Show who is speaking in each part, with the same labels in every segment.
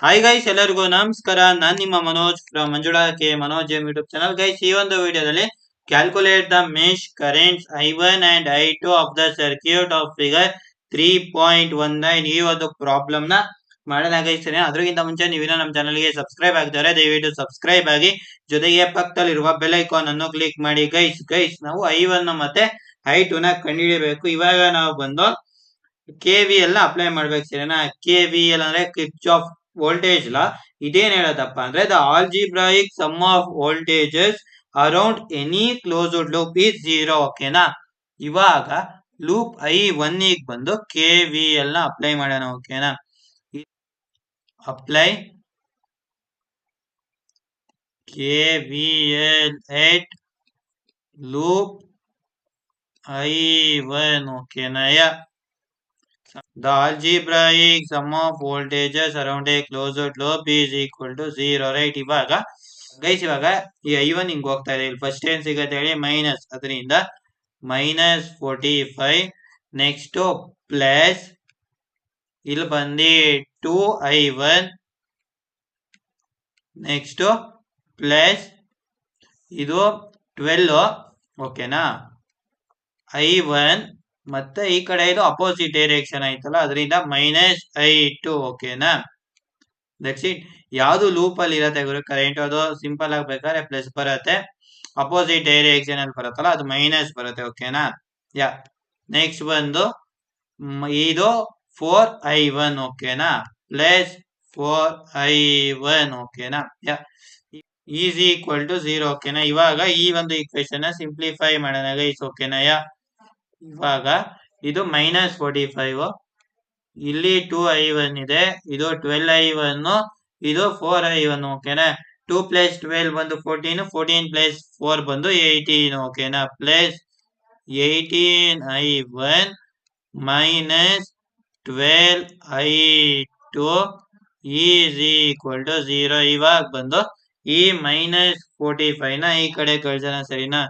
Speaker 1: Hi guys, ಎಲ್ಲರಿಗೂ ನಮಸ್ಕಾರ. ನಾನು ನಿಮ್ಮ Manoj from Manjula K Manoj YouTube channel. Guys, ಈ ಒಂದು ವಿಡಿಯೋದಲ್ಲಿ calculate the mesh currents I1 and I2 of the circuit off figure 3.19 ಈ ಒಂದು ಪ್ರಾಬ್ಲಮ್ ನ ಮಾಡೋಣ ಗೈಸ್. ಅದಕ್ಕಿಂತ ಮುಂಚೆ ನೀವಿನ ನಮ್ಮ ಚಾನಲ್ಗೆ ಸಬ್ಸ್ಕ್ರೈಬ್ ಆಗಿದ್ದಾರೆ, ದಯವಿಟ್ಟು ಸಬ್ಸ್ಕ್ರೈಬ್ ಆಗಿ, ಜೊತೆಗೆ ಪಕ್ಕದಲ್ಲಿರುವ ಬೆಲ್ ಐಕಾನ್ ಅನ್ನು ಕ್ಲಿಕ್ ಮಾಡಿ. ಗೈಸ್ ನಾವು I1 ಮತ್ತೆ I2 ನ ಕಂಡುಹಿಡಿಯಬೇಕು. ಇವಾಗ ನಾವು ಬಂದು KVL ನ ಅಪ್ಲೈ ಮಾಡ್ಬೇಕು. ಸರಿನಾ? KVL ಅಂದ್ರೆ ಕಿರ್ಚಾಫ್ ವೋಲ್ಟೇಜ್ ಲಾ. ಇದೇನ್ ಹೇಳೋದಪ್ಪ ಅಂದ್ರೆ the algebraic sum of voltages around any closed loop is 0. ಓಕೆನಾ? ಇವಾಗ ಲೂಪ್ I1 ಗೆ ಬಂದು KVL ನ ಅಪ್ಲೈ ಮಾಡೋಣ. ಓಕೆನಾ? ಅಪ್ಲೈ KVL ಎಟ್ ಲೂಪ್ I1. ಓಕೆನಾ? The algebraic sum of voltages around a closed loop is equal to 0. Right? ಇವಾಗ ಈ I1 ಹಿಂಗ್ ಹೋಗ್ತಾ ಇದೆ. ಇಲ್ಲಿ ಫಸ್ಟ್ ಏನ್ ಸಿಗತ್ತೆ ಹೇಳಿ? ಮೈನಸ್. ಅದರಿಂದ -45. ನೆಕ್ಸ್ಟ್ ಪ್ಲಸ್ ಇಲ್ಲಿ ಬಂದು 2I1. ನೆಕ್ಸ್ಟ್ ಪ್ಲಸ್ ಇದು 12. ಓಕೆನಾ? I1 ಮತ್ತೆ ಈ ಕಡೆ ಇದು ಅಪೋಸಿಟ್ ಡೈರೆಕ್ಷನ್ ಆಯ್ತಲ್ಲ, ಅದರಿಂದ -I2. ಓಕೆನಾ? That's it. ಯಾವ್ದು ಲೂಪ್ ಅಲ್ಲಿ ಇರತ್ತೆ ಗುರು ಕರೆಂಟ್, ಅದು ಸಿಂಪಲ್ ಆಗಿ ಬೇಕಾದ್ರೆ ಪ್ಲಸ್ ಬರುತ್ತೆ, ಅಪೋಸಿಟ್ ಡೈರೆಕ್ಷನ್ ಅಲ್ಲಿ ಬರುತ್ತಲ್ಲ ಅದು ಮೈನಸ್ ಬರುತ್ತೆ. ಓಕೆನಾ? ನೆಕ್ಸ್ಟ್ ಬಂದು ಇದು 4I1. ಓಕೆನಾ? Plus 4I1. ಓಕೆನಾ? Is equal to 0. ಓಕೆನಾ? ಇವಾಗ ಈ ಒಂದು ಈಕ್ವೇಶನ್ ಸಿಂಪ್ಲಿಫೈ ಮಾಡೋಣ ಗೈಸ್. ಓಕೆನಾ? ಇವಾಗ ಇದು -45, ಇಲ್ಲಿ 2I1 ಇದೆ, ಇದು 12I1, ಇದು 4I1. ಓಕೆನಾ? 2 + 12 ಬಂದು 14, 14 + 4 ಬಂದು 18. ಓಕೆನಾ? Plus 18I1 -12I2 is equal to 0. ಇವಾಗ ಬಂದು ಈ -45 ನ ಈ ಕಡೆ ಕಳ್ಸೋಣ. ಸರಿನಾ?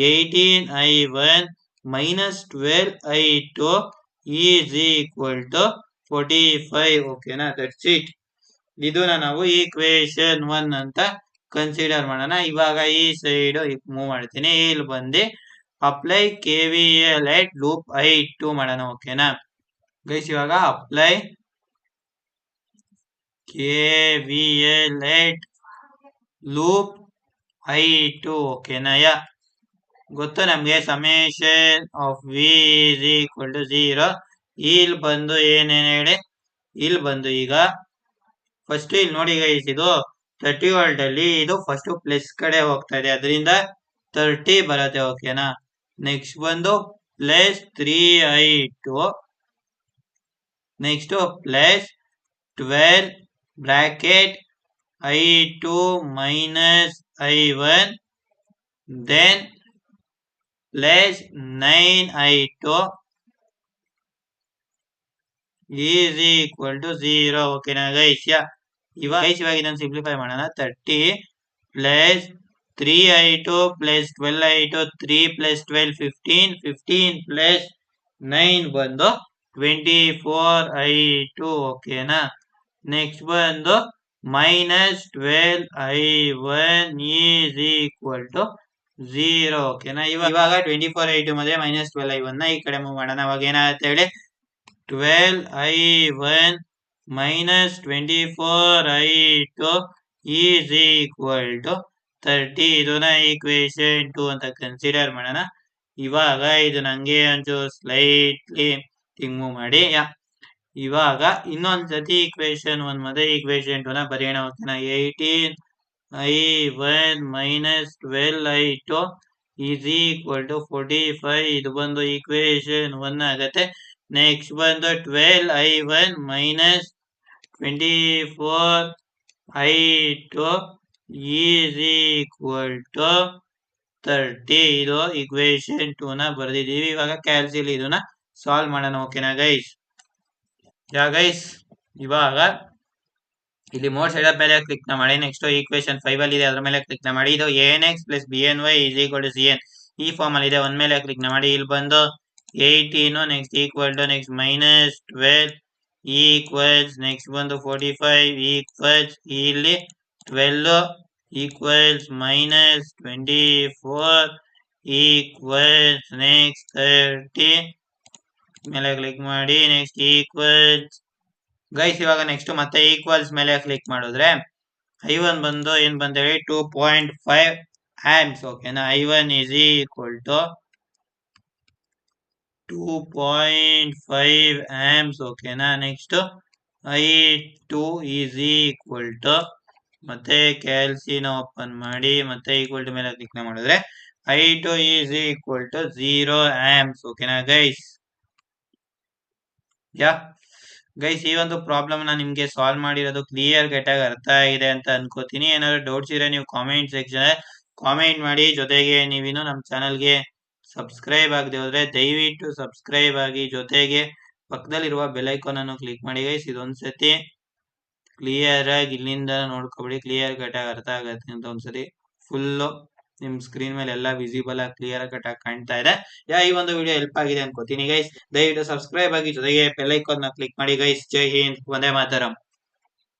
Speaker 1: 18I1 -12I2 is equal to 45. ಓಕೆನಾ? That's it. ಇದನ್ನ ನಾವು ಈಕ್ವೇಶನ್ 1 ಅಂತ ಕನ್ಸಿಡರ್ ಮಾಡೋಣ. ಇವಾಗ ಈ ಸೈಡ್ ಮೂವ್ ಮಾಡ್ತೀನಿ. ಇಲ್ಲಿ ಬಂದು ಅಪ್ಲೈ KVL ಎಟ್ ಲೂಪ್ I2 ಮಾಡೋಣ. ಓಕೆನಾ ಗೈಸ್? ಇವಾಗ ಅಪ್ಲೈ KVL ಎಟ್ ಲೂಪ್ I2. ಓಕೆನಾ? ಗೊತ್ತು ನಮ್ಗೆ summation of V is equal to 0. ಇಲ್ಲಿ ಬಂದು ಏನೇನು ಹೇಳಿ, ಇಲ್ಲಿ ಬಂದು ಈಗ ಫಸ್ಟ್ ಇಲ್ಲಿ ನೋಡಿ ಗೈಸ್, ಇದು 30 ವೋಲ್ಟ್ ಅಲ್ಲಿ ಇದು ಫಸ್ಟ್ ಪ್ಲಸ್ ಕಡೆ ಹೋಗ್ತಾ ಇದೆ, ಅದರಿಂದ 30 ಬರುತ್ತೆ. ಓಕೆನಾ? ನೆಕ್ಸ್ಟ್ ಬಂದು plus 3I2, next plus 12 bracket I2 -I1, then plus 9I2 is equal to 0. ಓಕೆನಾ ಗೈಸ್? ಇವಾಗ ಇದನ್ನು ಸಿಂಪ್ಲಿಫೈ ಮಾಡೋಣ. 30 plus 3I2 plus 12I2, 3 + 12 15, 15 plus 9 ಬಂದು 24I2. ಓಕೆನಾ? ನೆಕ್ಸ್ಟ್ ಬಂದು -12I1 ಈಸ್ ಈಕ್ವಲ್ ಟು 0. ಓಕೆನಾ? ಇವಾಗ 24I2 ಮತ್ತೆ -12I1 ನ ಈ ಕಡೆ ಮೂವ್ ಮಾಡೋಣ. ಅವಾಗ ಏನಾಗುತ್ತೆ ಹೇಳಿ? 12I1 -24I2 is equal to 30. ಇದನ್ನ ಈಕ್ವೇಶನ್ 2 ಅಂತ ಕನ್ಸಿಡರ್ ಮಾಡೋಣ. ಇವಾಗ ಇದು ನಂಗೆ ಒಂಚೂರು ಸ್ಲೈಟ್ಲಿ ಹಿಂಗ್ ಮೂವ್ ಮಾಡಿ. ಇವಾಗ ಇನ್ನೊಂದ್ಸತಿ ಈಕ್ವೇಶನ್ 1 ಮತ್ತೆ ಈಕ್ವೇಶನ್ 2 ನ ಬರೆಯೋಣ. ಓಕೆನಾ? 18I1 -12I2 is equal to 45. ಇದು ಬಂದು ಈಕ್ವೇಶನ್ 1 ಆಗತ್ತೆ. ನೆಕ್ಸ್ಟ್ ಬಂದು 12I1 -24I2 is equal to 30. ಇದು ಈಕ್ವೇಶನ್ 2 ನ ಬರ್ದಿದೀವಿ. ಇವಾಗ ಕ್ಯಾಲ್ಸಿಲ್ ಇದನ್ನ ಸಾಲ್ವ್ ಮಾಡೋಣ. ಓಕೆನಾ ಗೈಸ್? ಗೈಸ್ ಇವಾಗ ಇಲ್ಲಿ ಮೋಡ್ ಸೈಡ್ ಮೇಲೆ ಕ್ಲಿಕ್ ಮಾಡಿ. ನೆಕ್ಸ್ಟ್ ಈಕ್ವೇಶನ್ 5 ಅಲ್ಲಿ ಇದೆ, ಅದ್ರ ಮೇಲೆ ಕ್ಲಿಕ್ ಮಾಡಿ. ಇದು ANX + BNY is equal to CN ಈ ಫಾರ್ಮ್ ಅಲ್ಲಿ ಇದೆ. ಒಂದ್ ಮೇಲೆ ಕ್ಲಿಕ್ ಮಾಡಿ. ಇಲ್ಲಿ ಬಂದು 18 next equal to next -12 equals next ಬಂದು 45 ಈಕ್ವಲ್ಸ್ ಇಲ್ಲಿ 12 ಈಕ್ವಲ್ಸ್ ಮೈನಸ್ 24 ಈಕ್ವಲ್ಸ್ ನೆಕ್ಸ್ಟ್ 30 ಮೇಲೆ ಕ್ಲಿಕ್ ಮಾಡಿ ನೆಕ್ಸ್ಟ್ ಈಕ್ವಲ್ಸ್ ಗೈಸ್ ಇವಾಗ ನೆಕ್ಸ್ಟ್ ಮತ್ತೆ ಈಕ್ವಲ್ಸ್ ಮೇಲೆ ಕ್ಲಿಕ್ ಮಾಡಿದ್ರೆ I1 ಬಂದು ಏನ್ ಬಂದ ಹೇಳಿ 2.5 amps ಓಕೆನಾ I1 is equal to 2.5 amps ಓಕೆನಾ next I2 is equal to ಮತ್ತೆ ಕ್ಯಾಲ್ಸಿನ ಓಪನ್ ಮಾಡಿ ಮತ್ತೆ ಈಕ್ವಲ್ ಟು ಮೇಲೆ ಕ್ಲಿಕ್ ಮಾಡಿದ್ರೆ I2 is equal to 0 amps ಓಕೆನಾ ಗೈಸ್ ಯಾ ಗೈಸ್ ಈ ಒಂದು ಪ್ರಾಬ್ಲಮ್ ನ ನಿಮ್ಗೆ ಸಾಲ್ವ್ ಮಾಡಿರೋದು ಕ್ಲಿಯರ್ ಕಟ್ ಆಗಿ ಅರ್ಥ ಆಗಿದೆ ಅಂತ ಅನ್ಕೋತೀನಿ ಏನಾದ್ರು ಡೌಟ್ಸ್ ಇದ್ರೆ ನೀವು ಕಾಮೆಂಟ್ ಸೆಕ್ಷನ್ ಕಾಮೆಂಟ್ ಮಾಡಿ ಜೊತೆಗೆ ನೀವಿನ್ನು ನಮ್ಮ ಚಾನಲ್ಗೆ ಸಬ್ಸ್ಕ್ರೈಬ್ ಆಗದೆ ಹೋದ್ರೆ ದಯವಿಟ್ಟು ಸಬ್ಸ್ಕ್ರೈಬ್ ಆಗಿ ಜೊತೆಗೆ ಪಕ್ಕದಲ್ಲಿರುವ ಬೆಲ್ ಐಕಾನ್ ಅನ್ನು ಕ್ಲಿಕ್ ಮಾಡಿ ಗೈಸ್ ಇದೊಂದ್ಸತಿ ಕ್ಲಿಯರ್ ಆಗಿ ಇಲ್ಲಿಂದ ನೋಡ್ಕೊಬಿಡಿ ಕ್ಲಿಯರ್ ಕಟ್ ಆಗಿ ಅರ್ಥ ಆಗತ್ತೆ ಅಂತ ಒಂದ್ಸತಿ ಫುಲ್ ನಿಮ್ ಸ್ಕ್ರೀನ್ ಮೇಲೆ ಎಲ್ಲ ವಿಸಿಬಲ್ ಆಗಿ ಕ್ಲಿಯರ್ ಕಟ್ ಆಗಿ ಕಾಣ್ತಾ ಇದೆ ಈ ಒಂದು ವಿಡಿಯೋ ಹೆಲ್ಪ್ ಆಗಿದೆ ಅನ್ಕೋತೀನಿ ಗೈಸ್ ದಯವಿಟ್ಟು ಸಬ್ಸ್ಕ್ರೈಬ್ ಆಗಿ ಜೊತೆಗೆ ಬೆಲ್ ಐಕಾನ್ ನ ಕ್ಲಿಕ್ ಮಾಡಿ ಗೈಸ್ ಜೈ ಹಿಂದ್ ವಂದೇ ಮಾತರಂ